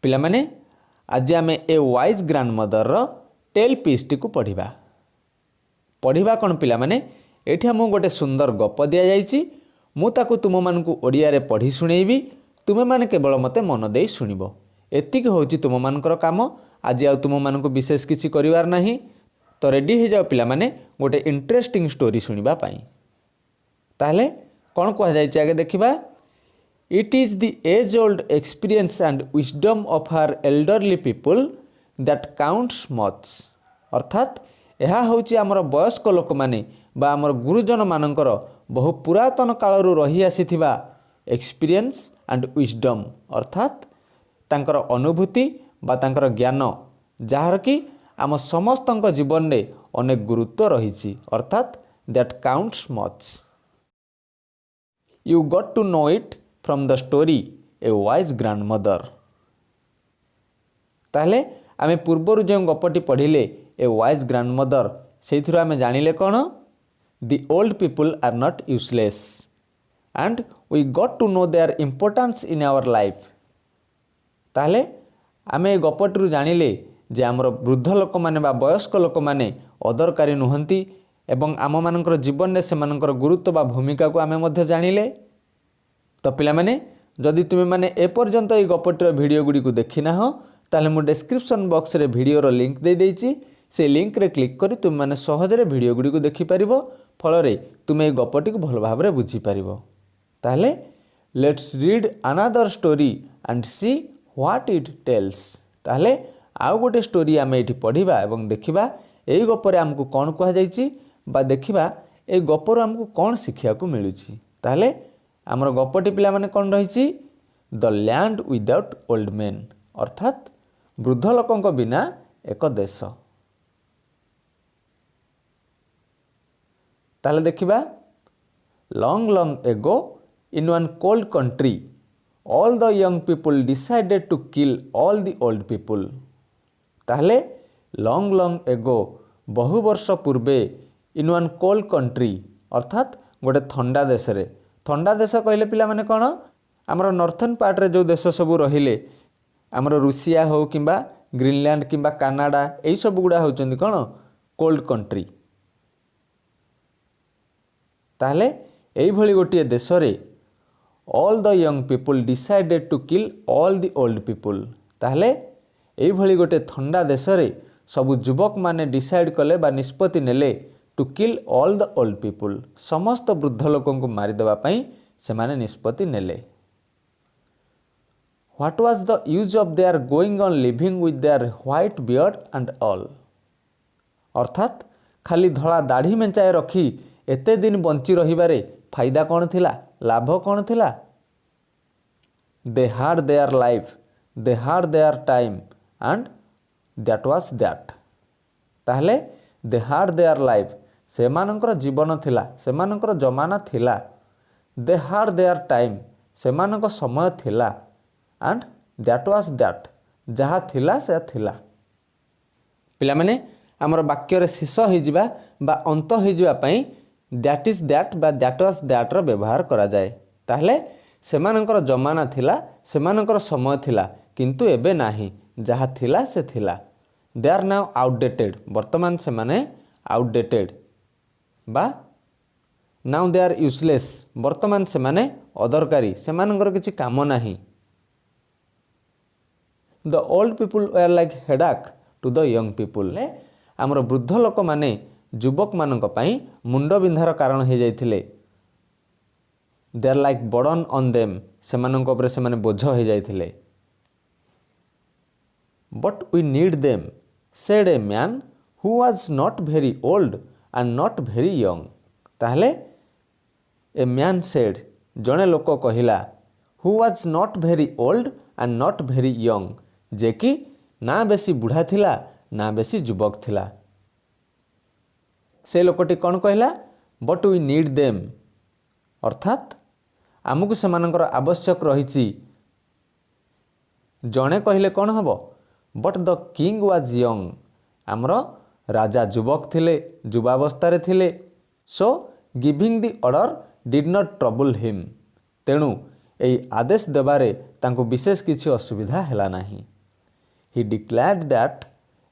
पिलामाने आज आम a wise grandmother tale पीस टी को पढ़ा कौन पिलामाने एठी हमको गोटे सुंदर गप दि जाइए मुझे तुम मानक ओडिया पढ़ी शुणेबी तुमे मैंने केवल मते मन दे शुणव एतिक हूँ तुम मानकर काम आज आ तुम मानक विशेष किसी करिवार नहीं तो रेडी हो जाओ पिलामाने गोटे इंटरेस्टिंग स्टोरी शुणा ताहले कौन कह जाए आगे देखा it is the age old experience and wisdom of our elderly people that counts much अर्थात यह हूँ आमर वयस्क लोक मैंने बा आमर गुरुजन मानकर बहु पुरातन कालरू रही आसीथिबा एक्सपीरियंस एंड विजडम अर्थात तांकर अनुभूति बा तांकर ज्ञान जार कि आम समस्त जीवन में अनेक गुरुत्व रही अर्थात that counts much you got to know it from the story a wise grandmother ताहले आमे पूर्वर जो गपटी पढ़िले ए वाइज ग्रांड मदर से आमे जानिले कौन the old people are not useless and we got to know their importance in our life ताहले आमे गपटू जानिले जे आमर वृद्ध लोक माने बा वयस्क लोक माने अदरकारी नुहंती एवं आम मानकर जीवन में सेमानकर गुरुत्व बा भूमिका को आमे मध्य जानिले तो पिला माने जदि तुमे माने ए पर्यंत ए गपटर वीडियो गुडी को देखि ना हो ताले मु डिस्क्रिप्शन बॉक्स रे वीडियो रो लिंक दे देछि से लिंक रे क्लिक करी तुम माने सहज रे वीडियो गुडी को देखि परिबो फल रे तुमे ए गपटी को भल भाबरे बुझी परिबो ताले let's read another story and see what it tells ताले आउ गोटे स्टोरी आम ये पढ़ा और देखा यही गपर आमको कौन कह देखा ये गपर आमको कौन शिक्षा को मिलूँ ताहले आमर गपटी पिला माने कौन रही the land without old main अर्थात वृद्ध लोकों बिना एक देश ताहले देखा long long ago in one cold country all the young people decided to kill all the old people ताहले लॉन्ग लॉन्ग एगो बहु वर्ष पूर्वे इन वन कोल्ड कंट्री अर्थात गोटे ठंडा देश रे ठंडा देश कहले पिला माने कौन आमर नॉर्थर्न पार्ट रे जो देश सब रहिले आमर रूसिया हो किंबा ग्रीनलैंड किंबा कनाडा यही सब गुड़ा होचंदी कौन कोल्ड कंट्री ताहले एही भली गोटे देश रे all the young people decided to kill all the old people ताहले एही भली गोटे ठंडा देश रे सब युवक माने डिसाइड कले बा निष्पत्ति नेले to kill all the old people समस्त वृद्ध लोकों को मारी देबा पई से माने निष्पत्ति नेले what was the use of their going on living with their white beard and all अर्थात खाली धला दाढ़ी मेंचाए रखी एते दिन बंची रहिबारे फायदा कौन थिला लाभ कौन थिला दे हाड देयर लाइफ दे हाड their time and that was that ताहले दे हाड देयर लाइफ से मानकर जीवन थिला से मानकर जमाना थिला दे हाड देयर टाइम से मानकर समय थिला एंड दैट वाज दैट जहाँ थिला से थिला पिला माने आमर वाक्य रे शेष हो जिबा बा अंत हो जिबा पई दैट इज दैट बा दैट वाज दैट रो व्यवहार करा जाए ताहले सेमानकर जमाना थिला सेमानकर समय थिला किंतु एबे नाही जहाँ थिला से थिला दे आर नाउ आउटडेटेड वर्तमान से माने आउटडेटेड बा नाउ दे आर यूजलेस वर्तमान से माने अदरकारी सेमानकर किछि काम नाही the old people were like headache to the young people आमर वृद्ध लोक माने युवक मानक पई मुंड बिंधार कारण हो जाइथिले they are like burden on them सेमानक उपरे सेमाने बोझ हो जाइथिले but we need them said a man who was not very old and not very young ताहले ए मैन सेड जड़े लोक कहला who was not very old and not very young जे कि ना बेसी बुढ़ा थिला ना बेसी युवक थिला से लोकटी कौन कहला बट वी नीड देम अर्थात आमको सेमानकर आवश्यक रही जड़े कहले कौन हम but the king was young आमर राजा युवक थिले युवावस्था थिले so giving the order did not trouble him तेणु ଏହି ଆଦେଶ ଦେବାରେ ତାଙ୍କୁ ବିଶେଷ କିଛି ଅସୁବିଧା ହେଲା ନାହିଁ। He declared that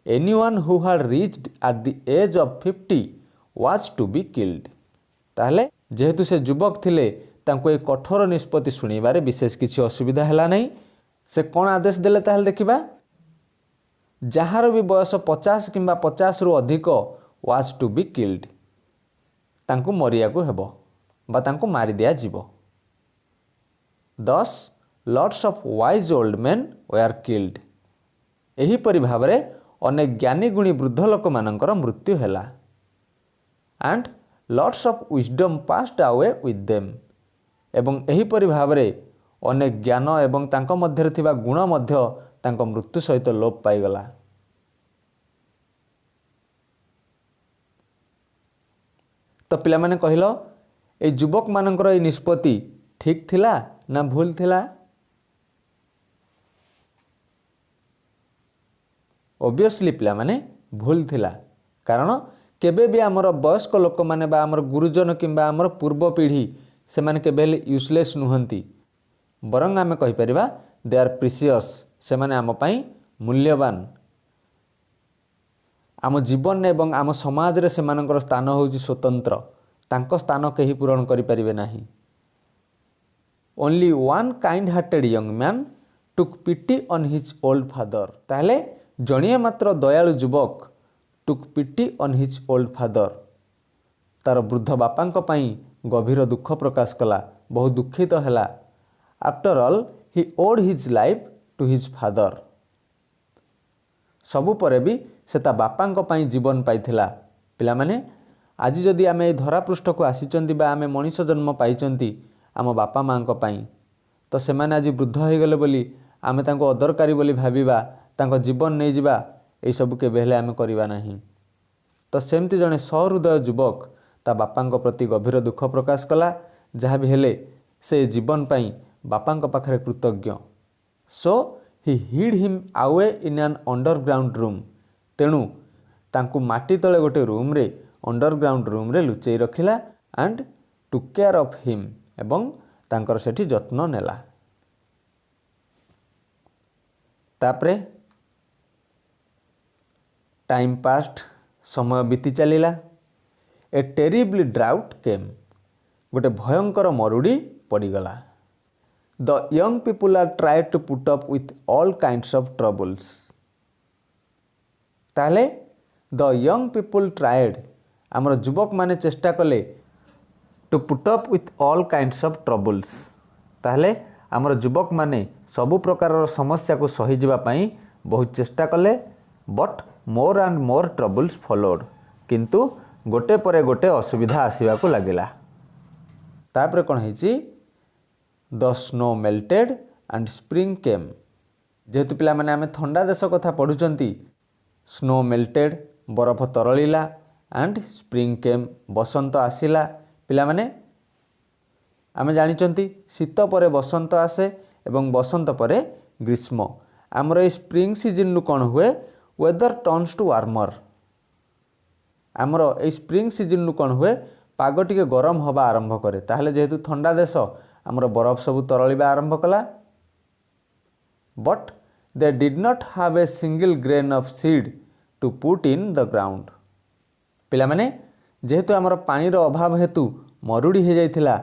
anyone who had reached at the age of 50 was to be killed. ତାହେଲେ ଯେହେତୁ ସେ ଯୁବକ ଥିଲେ ତାଙ୍କୁ ଏହି କଠୋର ନିଷ୍ପତ୍ତି ଶୁଣିବାରେ ବିଶେଷ କିଛି ଅସୁବିଧା ହେଲା ନାହିଁ। ସେ କ'ଣ ଆଦେଶ ଦେଲେ ତାହେଲେ ଦେଖିବା। ଯାହାର ବି ବୟସ 50 କିମ୍ବା 50ରୁ ଅଧିକ ୱାଜ୍ ଟୁ ବି କିଲ୍ଡ, ତାଙ୍କୁ ମରିବାକୁ ହେବ ବା ତାଙ୍କୁ ମାରି ଦିଆଯିବ। 10 lots of wise old main were killed. ଏହିପରି ଭାବରେ ଅନେକ ଜ୍ଞାନୀ ଗୁଣୀ ବୃଦ୍ଧ ଲୋକମାନଙ୍କର ମୃତ୍ୟୁ ହେଲା। And lots of wisdom passed away with them. ଏବଂ ଏହିପରି ଭାବରେ ଅନେକ ଜ୍ଞାନ ଏବଂ ତାଙ୍କ ମଧ୍ୟରେ ଥିବା ଗୁଣ ମଧ୍ୟ ତାଙ୍କ ମୃତ୍ୟୁ ସହିତ ଲୋପ ପାଇଗଲା। ତ ପିଲାମାନେ କହିଲ এই ଯୁବକମାନଙ୍କର ଏହି ନିଷ୍ପତ୍ତି ଠିକ୍ ଥିଲା ନା ଭୁଲ ଥିଲା? ଅବଭିୟସଲି ପିଲାମାନେ ଭୁଲ ଥିଲା। କାରଣ କେବେ ବି ଆମର ବୟସ୍କ ଲୋକମାନେ ବା ଆମର ଗୁରୁଜନ କିମ୍ବା ଆମର ପୂର୍ବ ପିଢ଼ି ସେମାନେ କେବେ ହେଲେ ୟୁଜଲେସ୍ ନୁହନ୍ତି। ବରଂ ଆମେ କହିପାରିବା ଦେ ଆର୍ ପ୍ରିସିୟସ୍। ସେମାନେ ଆମ ପାଇଁ ମୂଲ୍ୟବାନ। ଆମ ଜୀବନରେ ଏବଂ ଆମ ସମାଜରେ ସେମାନଙ୍କର ସ୍ଥାନ ହେଉଛି ସ୍ୱତନ୍ତ୍ର। ତାଙ୍କ ସ୍ଥାନ କେହି ପୂରଣ କରିପାରିବେ ନାହିଁ। Only one kind hearted young man took pity on his old father. ତାହେଲେ ଜଣିଏ ମାତ୍ର ଦୟାଳୁ ଯୁବକ took pity on his old father, ତାର ବୃଦ୍ଧ ବାପାଙ୍କ ପାଇଁ ଗଭୀର ଦୁଃଖ ପ୍ରକାଶ କଲା, ବହୁ ଦୁଃଖିତ ହେଲା। After all he owed his life to his father. ସବୁ ପରେ ବି ସେ ତା ବାପାଙ୍କ ପାଇଁ ଜୀବନ ପାଇଥିଲା। ପିଲାମାନେ ଆଜି ଯଦି ଆମେ ଏହି ଧରାପୃଷ୍ଠକୁ ଆସିଛନ୍ତି ବା ଆମେ ମଣିଷ ଜନ୍ମ ପାଇଛନ୍ତି ଆମ ବାପା ମାଙ୍କ ପାଇଁ, ତ ସେମାନେ ଆଜି ବୃଦ୍ଧ ହୋଇଗଲେ ବୋଲି ଆମେ ତାଙ୍କୁ ଅଦରକାରୀ ବୋଲି ଭାବିବା, ତାଙ୍କ ଜୀବନ ନେଇଯିବା, ଏଇସବୁ କେବେ ହେଲେ ଆମେ କରିବା ନାହିଁ। ତ ସେମିତି ଜଣେ ସହୃଦୟ ଯୁବକ ତା ବାପାଙ୍କ ପ୍ରତି ଗଭୀର ଦୁଃଖ ପ୍ରକାଶ କଲା। ଯାହା ବି ହେଲେ ସେ ଜୀବନ ପାଇଁ ବାପାଙ୍କ ପାଖରେ କୃତଜ୍ଞ। So he hid him away in an underground room. ତେଣୁ ତାଙ୍କୁ ମାଟି ତଳେ ଗୋଟେ ରୁମ୍ରେ ଅଣ୍ଡରଗ୍ରାଉଣ୍ଡ ରୁମ୍ରେ ଲୁଚେଇ ରଖିଲା। And took care of him. ଏବଂ ତାଙ୍କର ସେଠି ଯତ୍ନ ନେଲା। ତାପରେ ଟାଇମ୍ ପାସ୍ଡ, ସମୟ ବିତି ଚାଲିଲା। ଏ ଟେରିବଲ୍ ଡ୍ରାଉଟ୍ କେମ୍। ଗୋଟେ ଭୟଙ୍କର ମରୁଡ଼ି ପଡ଼ିଗଲା। The young people are try to put up with all kinds of troubles. ତାହେଲେ ଦ ୟଙ୍ଗ ପିପୁଲ୍ ଟ୍ରାଏଡ୍, ଆମର ଯୁବକମାନେ ଚେଷ୍ଟା କଲେ to put up with all kinds of troubles. ତାହେଲେ ଆମର ଯୁବକମାନେ ସବୁ ପ୍ରକାରର ସମସ୍ୟାକୁ ସହିଯିବା ପାଇଁ ବହୁତ ଚେଷ୍ଟା କଲେ। But more and more troubles followed. କିନ୍ତୁ ଗୋଟେ ପରେ ଗୋଟେ ଅସୁବିଧା ଆସିବାକୁ ଲାଗିଲା। ତାପରେ କ'ଣ ହେଇଛି? ଦ ସ୍ନୋ ମେଲ୍ଟେଡ୍ ଆଣ୍ଡ ସ୍ପ୍ରିଙ୍ଗ କେମ୍। ଯେହେତୁ ପିଲାମାନେ ଆମେ ଥଣ୍ଡା ଦେଶ କଥା ପଢ଼ୁଛନ୍ତି, ସ୍ନୋ ମେଲ୍ଟେଡ୍, ବରଫ ତରଳିଲା, ଆଣ୍ଡ ସ୍ପ୍ରିଙ୍ଗ କେମ୍, ବସନ୍ତ ଆସିଲା। ପିଲାମାନେ ଆମେ ଜାଣିଛନ୍ତି ଶୀତ ପରେ ବସନ୍ତ ଆସେ ଏବଂ ବସନ୍ତ ପରେ ଗ୍ରୀଷ୍ମ। ଆମର ଏଇ ସ୍ପ୍ରିଙ୍ଗ ସିଜନ୍ରୁ କ'ଣ ହୁଏ? Weather turns to warmer. ଆମର ଏଇ ସ୍ପ୍ରିଙ୍ଗ ସିଜନ୍ରୁ କ'ଣ ହୁଏ? ପାଗ ଟିକେ ଗରମ ହେବା ଆରମ୍ଭ କରେ। ତାହେଲେ ଯେହେତୁ ଥଣ୍ଡା ଦେଶ ଆମର ବରଫ ସବୁ ତରଳିବା ଆରମ୍ଭ କଲା। But they did not have a single grain of seed to put in the ground. ପିଲାମାନେ ଯେହେତୁ ଆମର ପାଣିର ଅଭାବ ହେତୁ ମରୁଡ଼ି ହୋଇଯାଇଥିଲା,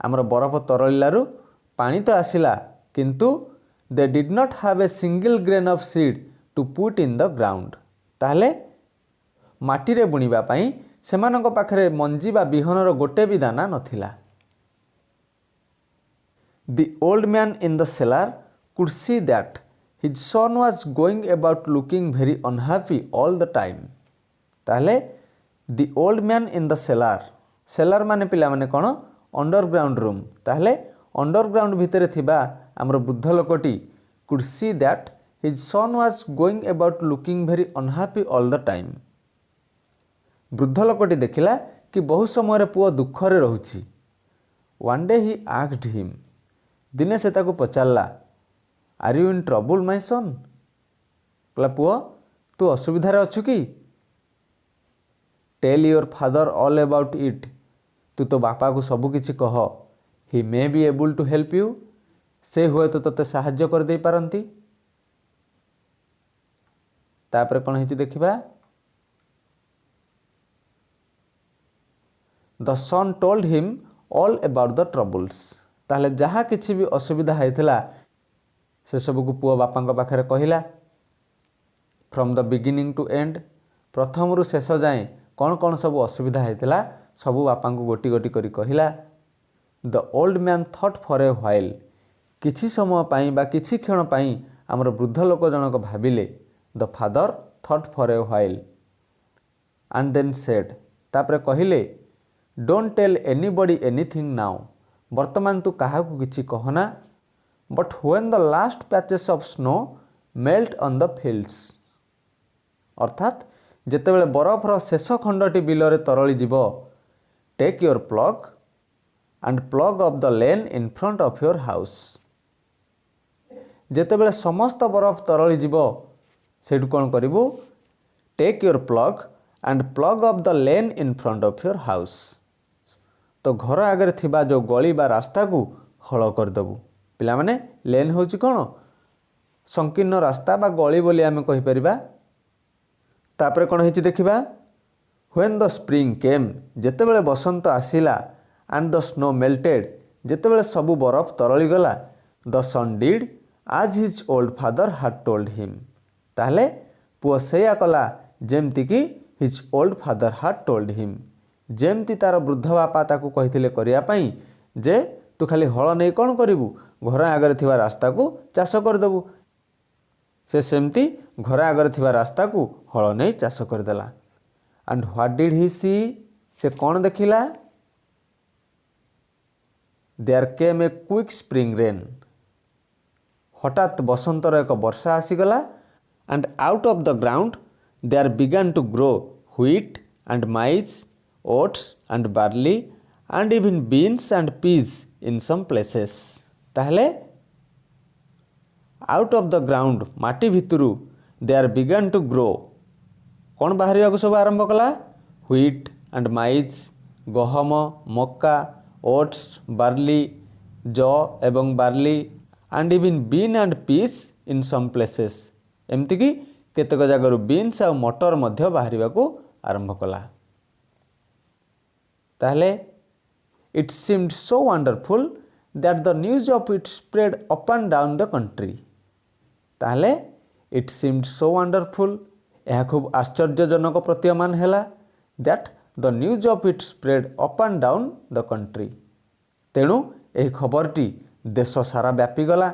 ଆମର ବରଫ ତରଳିଲାରୁ ପାଣି ତ ଆସିଲା, କିନ୍ତୁ they did not have a single grain of seed to put in the ground. ତାହେଲେ ମାଟିରେ ବୁଣିବା ପାଇଁ ସେମାନଙ୍କ ପାଖରେ ମଞ୍ଜି ବା ବିହନର ଗୋଟେ ବି ଦାନା ନଥିଲା। The old man in the cellar could see that his son was going about looking very unhappy all the time. ତାହେଲେ the old man in the cellar. Cellar ମାନେ ପିଲାମାନେ କ'ଣ? Underground room. ତାହେଲେ ଅଣ୍ଡରଗ୍ରାଉଣ୍ଡ ଭିତରେ ଥିବା ଆମର ବୃଦ୍ଧ ଲୋକଟି could see that his son was going about looking very unhappy all the time. ବୃଦ୍ଧ ଲୋକଟି ଦେଖିଲା କି ବହୁ ସମୟରେ ପୁଅ ଦୁଃଖରେ ରହୁଛି। One day he asked him. ଦିନେ ସେ ତାକୁ ପଚାରିଲା, are you in trouble my son? କହିଲା, ପୁଅ ତୁ ଅସୁବିଧାରେ ଅଛୁ କି? Tell your father all about it. ତୁ ତୋ ବାପାକୁ ସବୁ କିଛି କହ। He may be able to help you. से हुए तो तोते साहाଯ୍य कर दे पारंती। तापर कौन है देखिबा, the son told him all about the troubles. ताहले जहाँ किछि भी असुविधा होइथिला से सबको पुओ बापांक पाखरे कहिला। From the beginning to end, प्रथम रु शेष जाए कौन कौन सब असुविधा होइथिला सबू बापांक गोटी गोटी करी कहिला। The old man thought for a while, किछि समय पाई बा किछि क्षण पाई आमर वृद्ध लोक जनक भाबिले। The father thought for a while and then said, तापरे कहिले don't tell anybody anything now, वर्तमान तू काहाकू किछि कहना। But when the last patches of snow melt on the fields, अर्थात जेतेबेले बरफर शेष खंडटी बिलरे तरली जीव, take your plough and plough off the land in front of your house. जेतेबेले समस्त बरफ तरली जीव सेठू कौन करिवु, take your plough and plough off the land in front of your house. तो घर आगे थिबा जो गली बा रास्ता को हल करदेबु। पिला माने लेन होची कौन, संकीर्ण रास्ता बा गली बोली आमे कहि परिबा। तापरे कौन हेची देखिबा, व्हेन द स्प्रिंग केम, जेतेबेले बसंत आसिला, एंड द स्नो मेल्टेड, जेतेबेले सबु बरफ तरली गला, the son did as his old father had told him. ताहले पुओ सेया कला जेमती कि his old father had told him, जेमती तार वृद्ध बापा ताकू कहिथिले करिया पई जे तू खाली हल नहीं कौन करिवु, घर आगे थिबा रास्ता को चाष करदेबु। से सेमती घर आगे थिबा रास्ता को हल नहीं चाष करदेला। And what did he see, से कौन देखिला, there came a quick spring rain, हठात बसंतर एक वर्षा आसीगला। And out of the ground there began to grow wheat and maize, oats and barley and even beans and peas in some places. ताहले out of the ground, माटी भितरू, there began to grow, कौन बाहर सब आरंभ कला, wheat and maize, गहम, मक्का, ओट्स, बार्ली, जौ एवं barley, and even bean and peas in some places. एमती कि केतक जगह बीन्स आ मटर मध्य बाहर को आरंभ कला। ताहले it seemed so wonderful that the news of it spread up and down the country. ताहले इट सीम्ड सो वंडरफुल, यह खूब आश्चर्यजनक प्रतीयमान हैला, that the news of it spread up and down the country. तेणु यह खबरटी देश सारा व्यापीगला,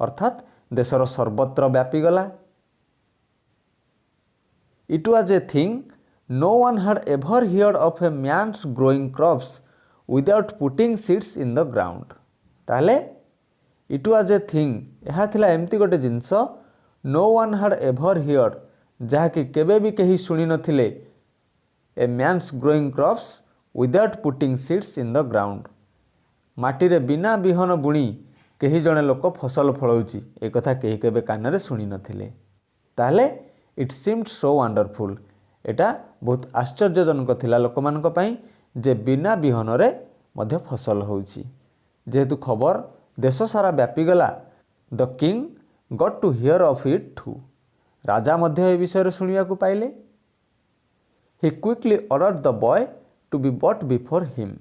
अर्थात देशर सर्वत्र व्यापीगला। It was a thing no one had ever heard of a man's growing crops without putting seeds in the ground। ताहले it was a thing, यह थिला एमती गोटे जिनस, no one had ever heard, जहा कि केबे भी कहीं सुनी नथिले, a man's growing crops without putting seeds in the ground। माटी रे बिना बिहन बुणी कहीं जने लोक फसल फलाउची, एक कथा कहीं केबे कान रे सुनी नथिले। ताहले it seemed so wonderful, एटा बहुत आश्चर्यजनक थिला लोकमानक पई जे बिना बिहन रे मध्य फसल होउची। जेहेतु खबर देश सारा व्यापी गला, the king got to hear of it too, राजा मध्य ए विषय शुणिया को पाइले। He quickly ordered the boy to be brought before him,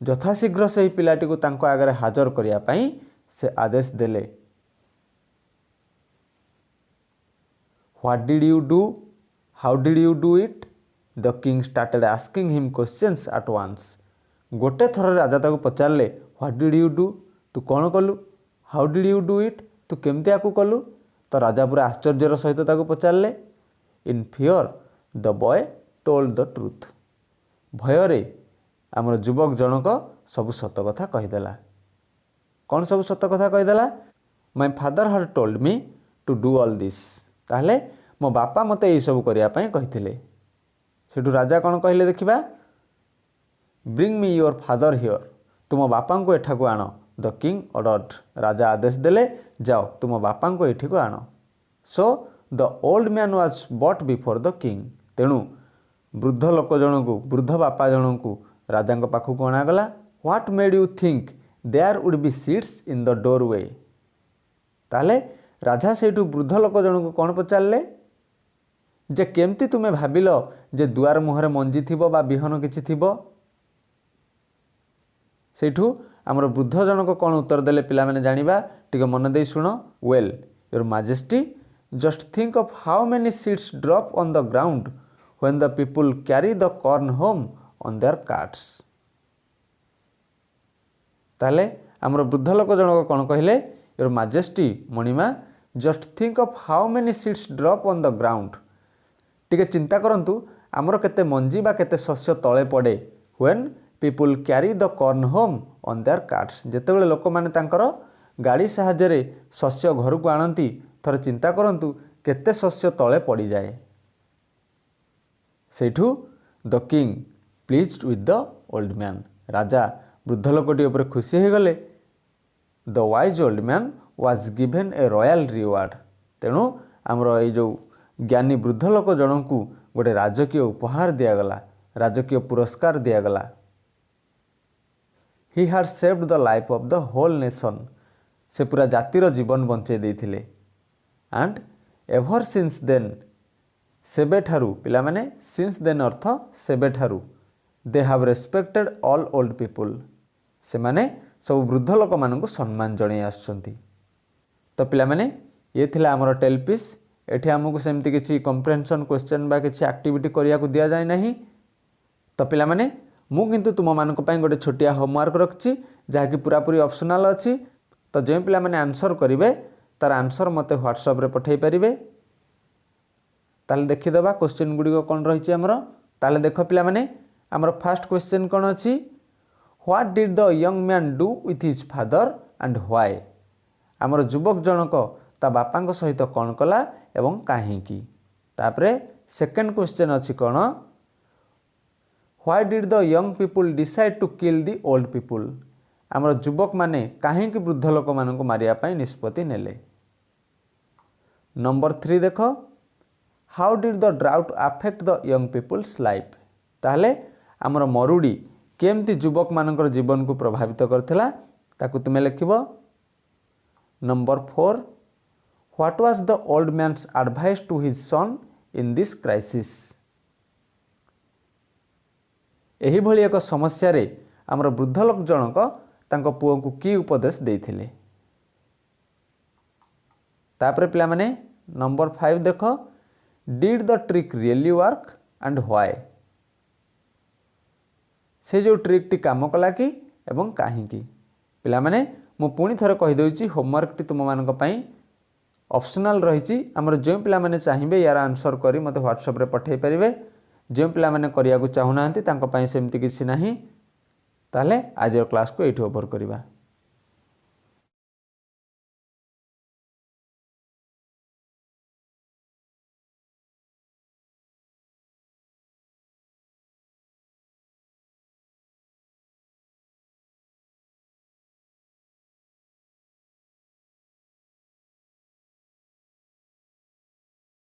यथाशीघ्र से पिलाटी को तांको आगे हाजर करिया पई से आदेश देले। What did you do, how did you do it, the king started asking him questions at once. गोटे थर राजा ताको पचारले, व्हाट डिड यू डू, तू कौन कलु, how did you do it, तू केमती आकु कलु। तो राजा पूरा आश्चर्यर सहित ताको पचारले। In fear the boy told the truth, भୟରେ आमर युवक जनक सबु सत कथा कहीदेला। कौन सबु सत कथा कहीदेला, my father had told me to do all this, ताहले मो बापा मते यही सब करिया पई कहिथिले। सेठु राजा कौन कहले देखिबा, bring me your father here, तुम बापा को एठा को आण। द किंग ऑर्डर्ड, राजा आदेश देले, जाओ तुम बापा को एठी को आण। So the old man was bought before the king, तेणु वृद्ध लोक जनकू, वृद्ध बापा जनकू राजा पाखक अणागला। What made you think there would be seats in the doorway, ताहले राजा सेठू वृद्ध लोक जन को कौन पचारे जे केमती तुम्हें भाविल जे दुआर मुहरे मंजी थिबो बा बिहन किछि थिबो सेठू आमर वृद्ध जनक कौन उत्तर देले पिला माने जानिबा टिके मन दे शुण well your majesty just think of how many seeds drop on the ground when the people carry the corn home on their carts ताले आमर वृद्ध लोक जनक कौन कहले योर माजेस्टी मणिमा just think of how many seeds drop on the ground टिके चिंता करंतु आमर केते मंजी बा केते शस्य तळे पड़े when people carry the corn home on their carts जेतेबेले लोक माने तांकर गाड़ी साहाय्य शस्य घर को आणती थर चिंता करंतु केते शस्य तळे पड़ी जाए सेठू the king pleased with the old man राजा वृद्ध लोकटी ऊपर खुशी हो गले the wise old man was given a royal reward तेणु आमर ये जो ज्ञानी वृद्ध लोक जन को गोटे राजकीय उपहार दिगला राजकीय पुरस्कार दिगला he had saved the life of the whole nation से पूरा जातिर जीवन बंचे देथिले एंड एवर सिंस देन सेबे ठारू पिला माने सिंस देन अर्थ सेबे ठारू they have respected all old people से माने सब वृद्ध लोक मानक सम्मान जणै आछंती तो पिला माने ये थिला हमर टेल पीस एठी हमकु सेमती किछि कम्प्रेहेंशन क्वेश्चन बा किछि एक्टिविटी करिया को दिया जाय नाही तो पिला माने मु किंतु तुम मानक पई गोटे छोटिया होमवर्क रखछि जहा कि पूरा पूरी ऑप्शनल अछि तो जे पिला माने आंसर करिवे तार आंसर मते व्हाट्सएप रे पठै परिबे ताले देखि देबा क्वेश्चन गुडी को कोन रहिछि हमरो ताले देखो पिला माने हमरो फर्स्ट क्वेश्चन कोन अछि what did the young man do with his father and why हमरो युवक जनक ता बापांक सहित कोन कला एवं काहेकि तापरे सेकंड क्वेश्चन अछि कोन why did the young people decide to kill the old people हमरो युवक माने काहेकि वृद्ध लोक मानक मारिया पई निष्पत्ति नेले नंबर 3 देखो how did the drought affect the young people's life ताहले हमरो मरुडी केमती युवक मानकर जीवन को प्रभावित करथिला ताकू तुमे लिखिबो number 4 what was the old man's advice to his son in this crisis एही भली एक समस्या रे हमर वृद्ध लोक जनक तांको पुओ को की उपदेश देथिले तापरे पिला माने नंबर 5 देखो did the trick really work and why से जो ट्रिक टी काम कला कि एवं काहेकि पिला माने मु पुणी थरे कहि दोछि होमवर्क टी तुम मानक पई ऑप्शनल रहिछि हमर जे पिला माने चाहिबे यार आंसर करी मते व्हाट्सएप रे पठै परिबे जे पिला माने करिया को चाहू नाहंती तांको पई सेमति किछि नाही ताले आज क्लास को एठी ओवर करिबा।